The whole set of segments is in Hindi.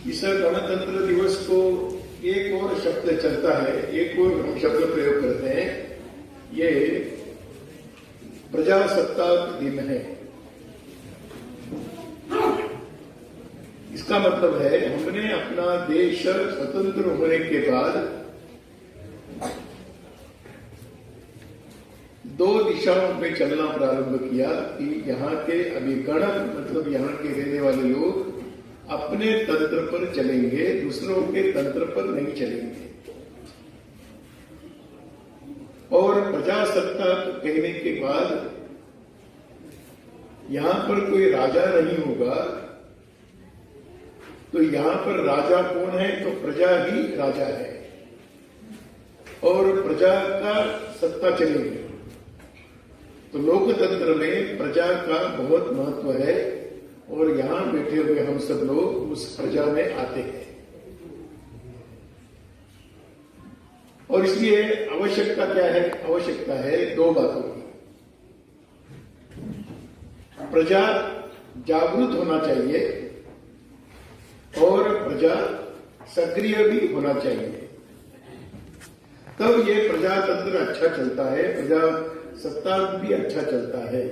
इस गणतंत्र दिवस को एक और शब्द चलता है, एक और हम शब्द प्रयोग करते हैं, ये प्रजासत्ताक दिन है। इसका मतलब है हमने अपना देश स्वतंत्र होने के बाद दो दिशाओं में चलना प्रारंभ किया कि यहाँ के अभिगण मतलब यहाँ के रहने वाले लोग अपने तंत्र पर चलेंगे, दूसरों के तंत्र पर नहीं चलेंगे। और प्रजासत्ताक कहने के बाद यहां पर कोई राजा नहीं होगा, तो यहां पर राजा कौन है? तो प्रजा ही राजा है और प्रजा का सत्ता चलेगी। तो लोकतंत्र में प्रजा का बहुत महत्व है और यहां बैठे हुए हम सब लोग उस प्रजा में आते हैं। और इसलिए आवश्यकता क्या है? आवश्यकता है दो बातों की। प्रजा जागरूक होना चाहिए और प्रजा सक्रिय भी होना चाहिए, तब ये प्रजातंत्र अच्छा चलता है, प्रजासत्ताक भी अच्छा चलता है।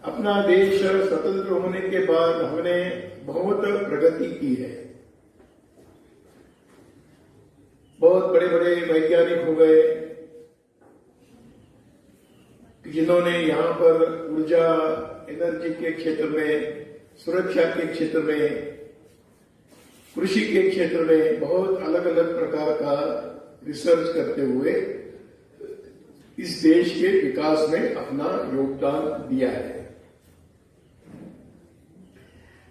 अपना देश स्वतंत्र होने के बाद हमने बहुत प्रगति की है। बहुत बड़े बड़े वैज्ञानिक हो गए जिन्होंने यहाँ पर ऊर्जा, एनर्जी के क्षेत्र में, सुरक्षा के क्षेत्र में, कृषि के क्षेत्र में बहुत अलग अलग प्रकार का रिसर्च करते हुए इस देश के विकास में अपना योगदान दिया है।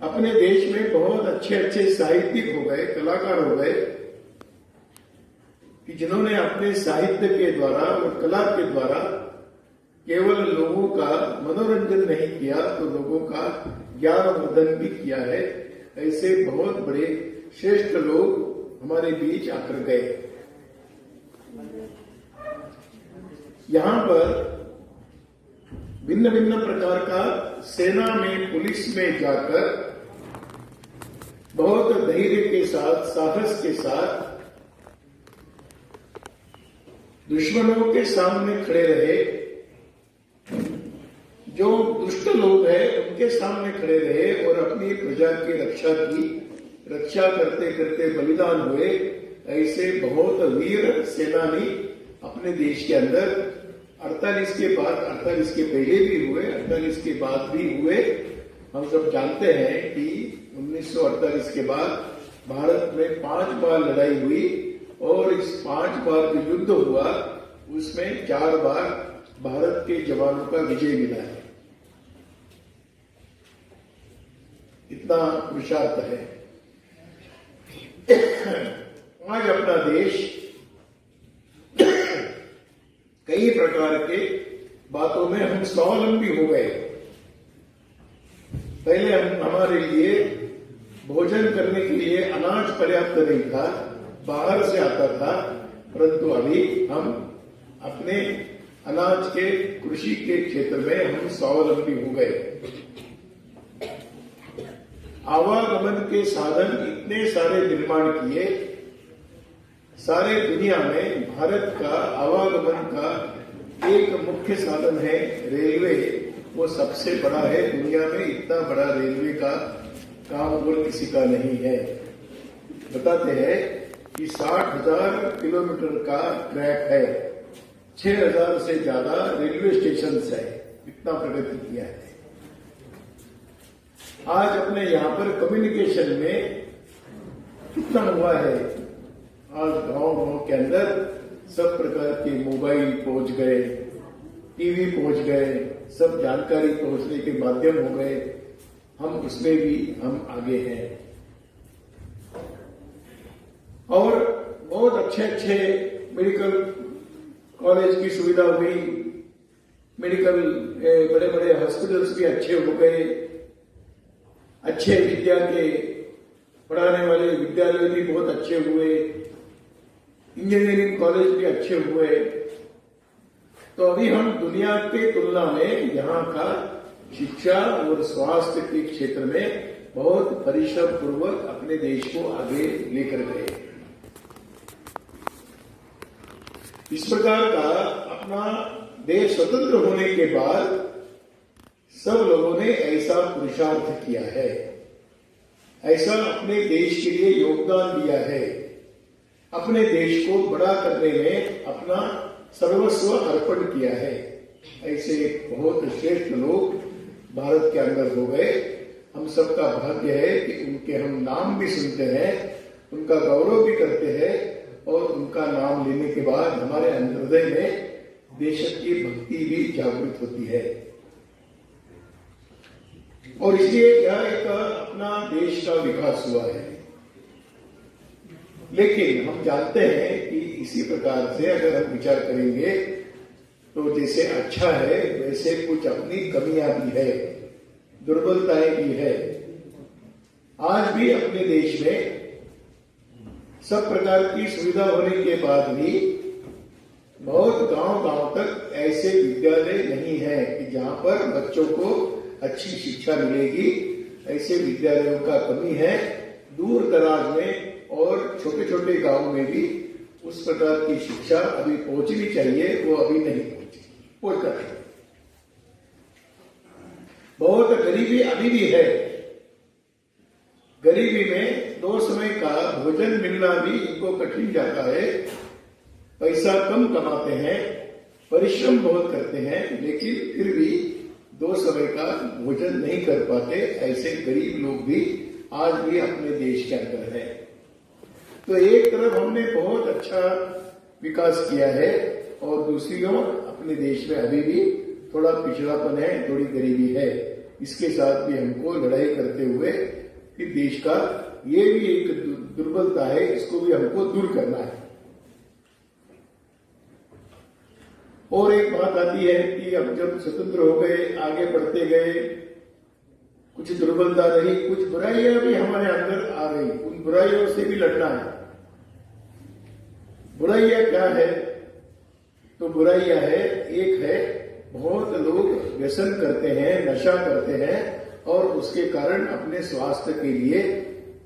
अपने देश में बहुत अच्छे अच्छे साहित्यिक हो गए, कलाकार हो गए कि जिन्होंने अपने साहित्य के द्वारा और कला के द्वारा केवल लोगों का मनोरंजन नहीं किया तो लोगों का ज्ञानवर्धन भी किया है। ऐसे बहुत बड़े श्रेष्ठ लोग हमारे बीच आकर गए। यहां पर भिन्न भिन्न प्रकार का सेना में, पुलिस में जाकर बहुत धैर्य के साथ, साहस के साथ दुश्मनों के सामने खड़े रहे। जो दुष्ट लोग हैं उनके सामने खड़े रहे और अपनी प्रजा की रक्षा की। रक्षा करते करते बलिदान हुए। ऐसे बहुत वीर सेनानी अपने देश के अंदर 48 के बाद, 48 के पहले भी हुए, 48 के बाद भी हुए। हम सब जानते हैं कि 1948 के बाद भारत में 5 बार लड़ाई हुई और इस 5 बार जो युद्ध हुआ उसमें 4 बार भारत के जवानों का विजय मिला है। इतना पुरुषार्थ है। आज अपना देश कई प्रकार के बातों में हम स्वावलंबी हो गए। पहले हमारे लिए भोजन करने के लिए अनाज पर्याप्त नहीं था, बाहर से आता था, परंतु अभी हम अपने अनाज के, कृषि के क्षेत्र में हम स्वावलंबी हो गए। आवागमन के साधन इतने सारे निर्माण किए। सारे दुनिया में भारत का आवागमन का एक मुख्य साधन है रेलवे। वो सबसे बड़ा है दुनिया में। इतना बड़ा रेलवे का काम और किसी का नहीं है। बताते हैं कि 60,000 किलोमीटर का ट्रैक है, 6,000 से ज्यादा रेलवे स्टेशन है। इतना प्रगति किया है। आज अपने यहाँ पर कम्युनिकेशन में कितना हुआ है। आज गांव के अंदर सब प्रकार के मोबाइल पहुंच गए, टीवी पहुंच गए, सब जानकारी पहुंचने के माध्यम हो गए। हम उसमें भी हम आगे हैं और बहुत अच्छे अच्छे मेडिकल कॉलेज की सुविधा हुई। मेडिकल बड़े बड़े हॉस्पिटल्स भी अच्छे हो गए। अच्छे विद्या के पढ़ाने वाले विद्यालय भी बहुत अच्छे हुए। इंजीनियरिंग कॉलेज भी अच्छे हुए। तो अभी हम दुनिया के तुलना में यहाँ का शिक्षा और स्वास्थ्य के क्षेत्र में बहुत परिश्रम पूर्वक अपने देश को आगे लेकर गए। इस प्रकार का अपना देश स्वतंत्र होने के बाद सब लोगों ने ऐसा पुरुषार्थ किया है, ऐसा अपने देश के लिए योगदान दिया है, अपने देश को बड़ा करने में अपना सर्वस्व अर्पण किया है। ऐसे बहुत श्रेष्ठ लोग भारत के अंदर हो गए। हम सबका भाग्य है कि उनके हम नाम भी सुनते हैं, उनका गौरव भी करते हैं और उनका नाम लेने के बाद हमारे हृदय में देश की भक्ति भी जागृत होती है। और इसलिए यह एक अपना देश का विकास हुआ है। लेकिन हम जानते हैं कि इसी प्रकार से अगर हम विचार करेंगे तो जैसे अच्छा है वैसे कुछ अपनी कमियां भी है, दुर्बलताएं भी है। आज भी अपने देश में सब प्रकार की सुविधा होने के बाद भी बहुत गांव-गांव तक ऐसे विद्यालय नहीं है कि जहां पर बच्चों को अच्छी शिक्षा मिलेगी। ऐसे विद्यालयों का कमी है। दूर दराज में और छोटे छोटे गांव में भी उस प्रकार की शिक्षा अभी पहुंचनी चाहिए, वो अभी नहीं पहुंचता है। बहुत गरीबी अभी भी है। गरीबी में 2 समय का भोजन मिलना भी इनको कठिन जाता है। पैसा कम कमाते हैं, परिश्रम बहुत करते हैं, लेकिन फिर भी 2 समय का भोजन नहीं कर पाते। ऐसे गरीब लोग भी आज भी अपने देश के अंदर है। तो एक तरफ हमने बहुत अच्छा विकास किया है और दूसरी ओर अपने देश में अभी भी थोड़ा पिछड़ापन है, थोड़ी गरीबी है। इसके साथ भी हमको लड़ाई करते हुए कि देश का ये भी एक दुर्बलता है, इसको भी हमको दूर करना है। और एक बात आती है कि अब जब स्वतंत्र हो गए, आगे बढ़ते गए, कुछ दुर्बलता रही, कुछ बुराइयां भी हमारे अंदर आ गई। उन बुराइयों से भी लड़ना है। बुराइयां क्या है? तो बुराइयां है, एक है बहुत लोग व्यसन करते हैं, नशा करते हैं और उसके कारण अपने स्वास्थ्य के लिए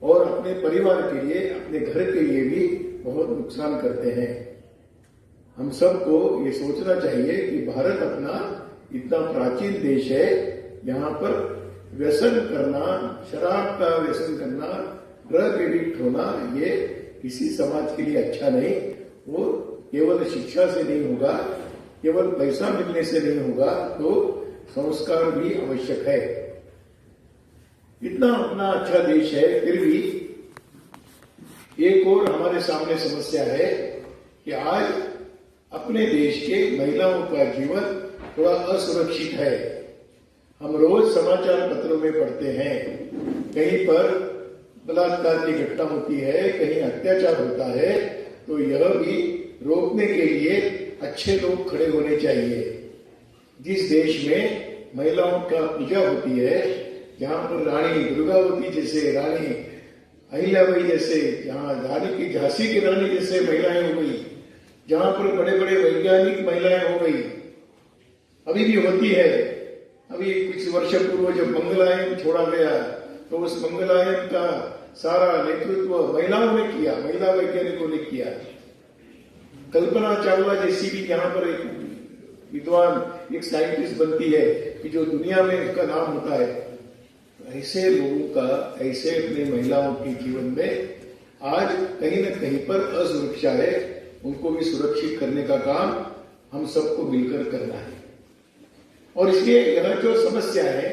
और अपने परिवार के लिए, अपने घर के लिए भी बहुत नुकसान करते हैं। हम सबको ये सोचना चाहिए कि भारत अपना इतना प्राचीन देश है, यहाँ पर व्यसन करना, शराब का व्यसन करना, ड्रग एडिक्ट होना, ये किसी समाज के लिए अच्छा नहीं। वो केवल शिक्षा से नहीं होगा, केवल पैसा मिलने से नहीं होगा, तो संस्कार भी आवश्यक है। इतना अपना अच्छा देश है, फिर भी एक और हमारे सामने समस्या है कि आज अपने देश के महिलाओं का जीवन थोड़ा असुरक्षित है। हम रोज समाचार पत्रों में पढ़ते हैं, कहीं पर बलात्कार की घटना होती है, कहीं अत्याचार होता है। तो यह भी रोकने के लिए अच्छे लोग खड़े होने चाहिए। जिस देश में महिलाओं का पूजा होती है, जहां पर रानी दुर्गावती जैसे, रानी अहिल्याबाई जैसे, जहां रानी की झांसी की रानी जैसे महिलाएं हो गई, जहां पर बड़े बड़े वैज्ञानिक महिलाएं हो गई, अभी भी होती है। अभी कुछ वर्ष पूर्व जब मंगलायन छोड़ा गया तो उस मंगलायन का सारा नेतृत्व महिलाओं ने किया, महिला वैज्ञानिकों ने किया। कल्पना चावला जैसी भी यहाँ पर एक विद्वान, एक साइंटिस्ट बनती है कि जो दुनिया में उसका नाम होता है। ऐसे लोगों का, ऐसे अपने महिलाओं के जीवन में आज कहीं न कहीं पर असुरक्षा है। उनको भी सुरक्षित करने का काम हम सबको मिलकर करना है। और इसलिए यह जो समस्या है,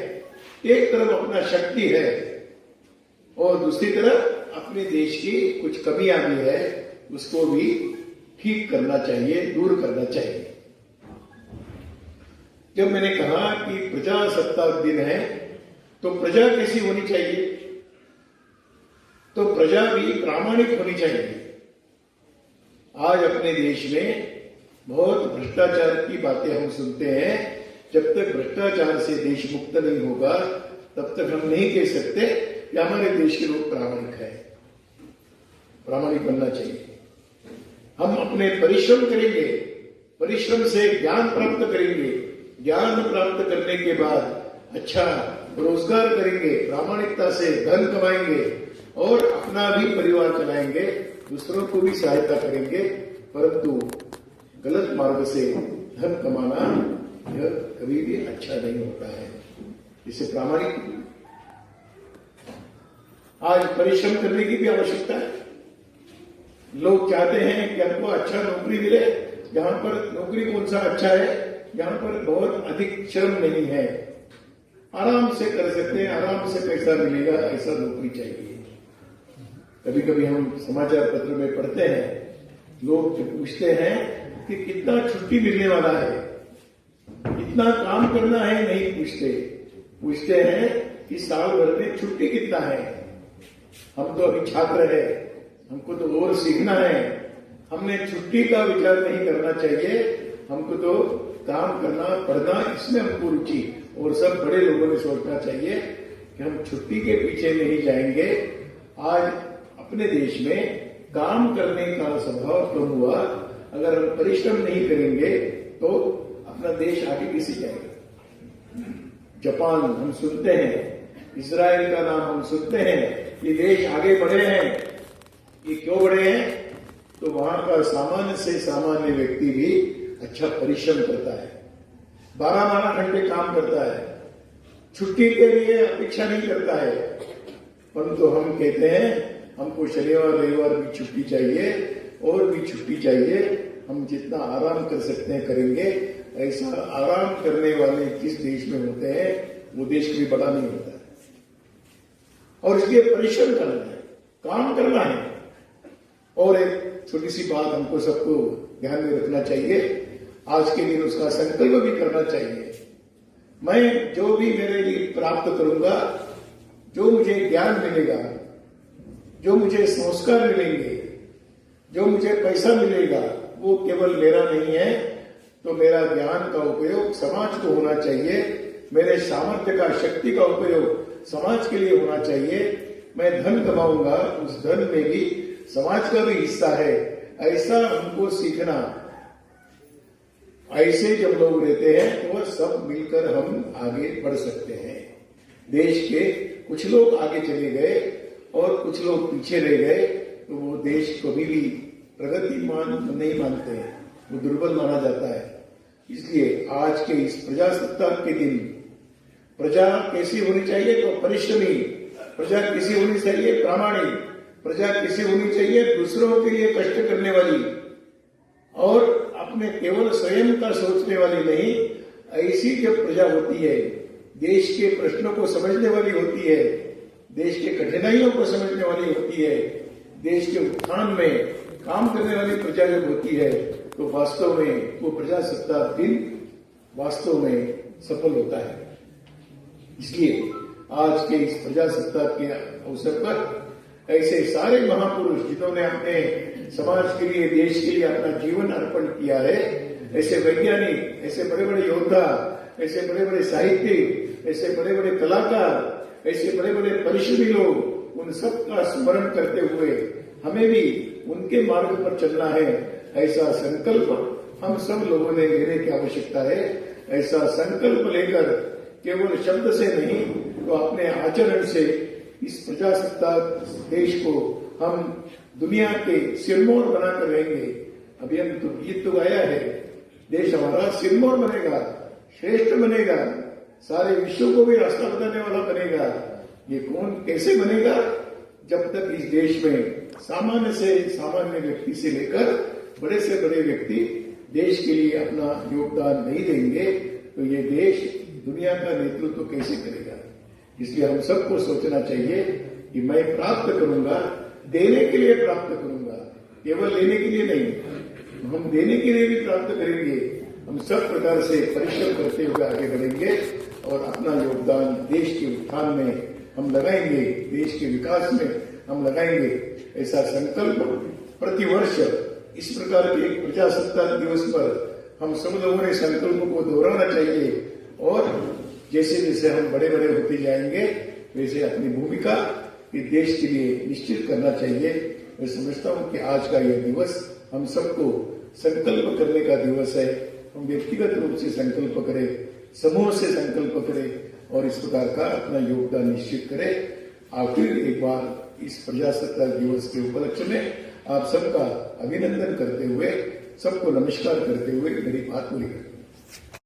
एक तरफ अपना शक्ति है और दूसरी तरफ अपने देश की कुछ कमियां भी है, उसको भी ठीक करना चाहिए, दूर करना चाहिए। जब मैंने कहा कि प्रजासत्ताक दिन है, तो प्रजा कैसी होनी चाहिए? तो प्रजा भी प्रामाणिक होनी चाहिए। आज अपने देश में बहुत भ्रष्टाचार की बातें हम सुनते हैं। जब तक भ्रष्टाचार से देश मुक्त नहीं होगा, तब तक हम नहीं कह सकते कि हमारे देश के लोग प्रामाणिक हैं। प्रामाणिक बनना चाहिए। हम अपने परिश्रम करेंगे, परिश्रम से ज्ञान प्राप्त करेंगे, ज्ञान प्राप्त करने के बाद अच्छा रोजगार करेंगे, प्रामाणिकता से धन कमाएंगे और अपना भी परिवार चलाएंगे, दूसरों को भी सहायता करेंगे, परंतु गलत मार्ग से धन कमाना यह कभी भी अच्छा नहीं होता है। इसे प्रामाणिक आज परिश्रम करने की भी आवश्यकता है। लोग चाहते हैं कि हमको अच्छा नौकरी मिले, जहां पर नौकरी कौन सा अच्छा है, जहां पर बहुत अधिक श्रम नहीं है, आराम से कर सकते हैं, आराम से पैसा मिलेगा, ऐसा नौकरी चाहिए। कभी कभी हम समाचार पत्र में पढ़ते हैं, लोग पूछते हैं कि कितना छुट्टी मिलने वाला है, कितना काम करना है, नहीं पूछते हैं कि साल भर में छुट्टी कितना है। हम तो अभी छात्र है, हमको तो और सीखना है, हमने छुट्टी का विचार नहीं करना चाहिए, हमको तो काम करना, पढ़ना, इसमें हमको रुचि। और सब बड़े लोगों ने सोचना चाहिए कि हम छुट्टी के पीछे नहीं जाएंगे। आज अपने देश में काम करने का स्वभाव कम हुआ, अगर हम परिश्रम नहीं करेंगे तो अपना देश आगे कैसे जाएगा। जापान हम सुनते हैं, इजराइल का नाम हम सुनते हैं, ये देश आगे बढ़े हैं। ये क्यों बढ़े हैं? तो वहां का सामान्य से सामान्य व्यक्ति भी अच्छा परिश्रम करता है, 12-12 घंटे काम करता है, छुट्टी के लिए अपेक्षा नहीं करता है। परंतु हम कहते हैं हमको शनिवार रविवार भी छुट्टी चाहिए और भी छुट्टी चाहिए, हम जितना आराम कर सकते हैं करेंगे। ऐसा आराम करने वाले जिस देश में होते हैं वो देश भी बड़ा नहीं होता है। और इसलिए परिश्रम करना है, काम करना है। और एक छोटी सी बात हमको सबको ध्यान में रखना चाहिए, आज के दिन उसका संकल्प भी करना चाहिए। मैं जो भी मेरे लिए प्राप्त करूंगा, जो मुझे ज्ञान मिलेगा, जो मुझे संस्कार मिलेंगे, जो मुझे पैसा मिलेगा, वो केवल मेरा नहीं है, तो मेरा ज्ञान का उपयोग समाज को होना चाहिए, मेरे सामर्थ्य का, शक्ति का उपयोग समाज के लिए होना चाहिए। मैं धन कमाऊंगा, उस धन में भी समाज का भी हिस्सा है, ऐसा हमको सीखना। ऐसे जब लोग रहते हैं तो वह सब मिलकर हम आगे बढ़ सकते हैं। देश के कुछ लोग आगे चले गए और कुछ लोग पीछे रह गए तो वो देश कभी भी प्रगतिमान नहीं मानते हैं, वो दुर्बल माना जाता है। इसलिए आज के इस प्रजासत्ताक के दिन प्रजा कैसी होनी चाहिए? तो परिश्रमी प्रजा कैसी होनी चाहिए? प्रामाणिक प्रजा कैसी होनी चाहिए? दूसरों के लिए कष्ट करने वाली और अपने केवल स्वयं का सोचने वाली नहीं। ऐसी जब प्रजा होती है, देश के प्रश्नों को समझने वाली होती है, देश के कठिनाइयों को समझने वाली होती है, देश के उत्थान में काम करने वाली प्रजा जब होती है, तो वास्तव में वो प्रजासत्ताक दिन वास्तव में सफल होता है। इसलिए आज के इस प्रजासत्ताक के अवसर पर ऐसे सारे महापुरुष जिन्होंने अपने समाज के लिए, देश के लिए अपना जीवन अर्पण किया है, ऐसे वैज्ञानिक, ऐसे बड़े बड़े योद्धा, ऐसे बड़े बड़े साहित्यिक, ऐसे बड़े बड़े कलाकार, ऐसे बड़े बड़े परिश्रमी लोग, उन सबका स्मरण करते हुए हमें भी उनके मार्ग पर चलना है। ऐसा संकल्प हम सब लोगों ने लेने की आवश्यकता है। ऐसा संकल्प लेकर केवल शब्द से नहीं तो अपने आचरण से इस प्रजासत्ताक देश को हम दुनिया के सिरमौर बनाकर रहेंगे। अभी हम तो गीत तो गाया है, देश हमारा सिरमौर बनेगा, श्रेष्ठ बनेगा, सारे विश्व को भी रास्ता बताने वाला बनेगा। ये कौन कैसे बनेगा? जब तक इस देश में सामान्य से सामान्य व्यक्ति से लेकर बड़े से बड़े व्यक्ति देश के लिए अपना योगदान नहीं देंगे तो ये देश दुनिया का नेतृत्व कैसे करेगा। इसलिए हम सबको सोचना चाहिए कि मैं प्राप्त करूंगा, देने के लिए प्राप्त करूंगा, केवल लेने के लिए नहीं। हम देने के लिए भी प्राप्त करेंगे। हम सब प्रकार से परिश्रम करते हुए आगे बढ़ेंगे और अपना योगदान देश के उत्थान में हम लगाएंगे, देश के विकास में हम लगाएंगे। ऐसा संकल्प प्रतिवर्ष इस प्रकार के प्रजासत्ताक दिवस पर हम सब लोगों ने संकल्प को दोहराना चाहिए और जैसे जैसे हम बड़े बड़े होते जाएंगे वैसे अपनी भूमिका इस देश के लिए निश्चित करना चाहिए। मैं समझता हूं कि आज का यह दिवस हम सबको संकल्प करने का दिवस है। हम व्यक्तिगत रूप से संकल्प करें, समूह से संकल्प करें, और इस प्रकार का अपना योगदान निश्चित करें। आखिर एक बार इस प्रजासत्ताक दिवस के उपलक्ष्य में आप सबका अभिनंदन करते हुए, सबको नमस्कार करते हुए मेरी बात पूरी करता हूं।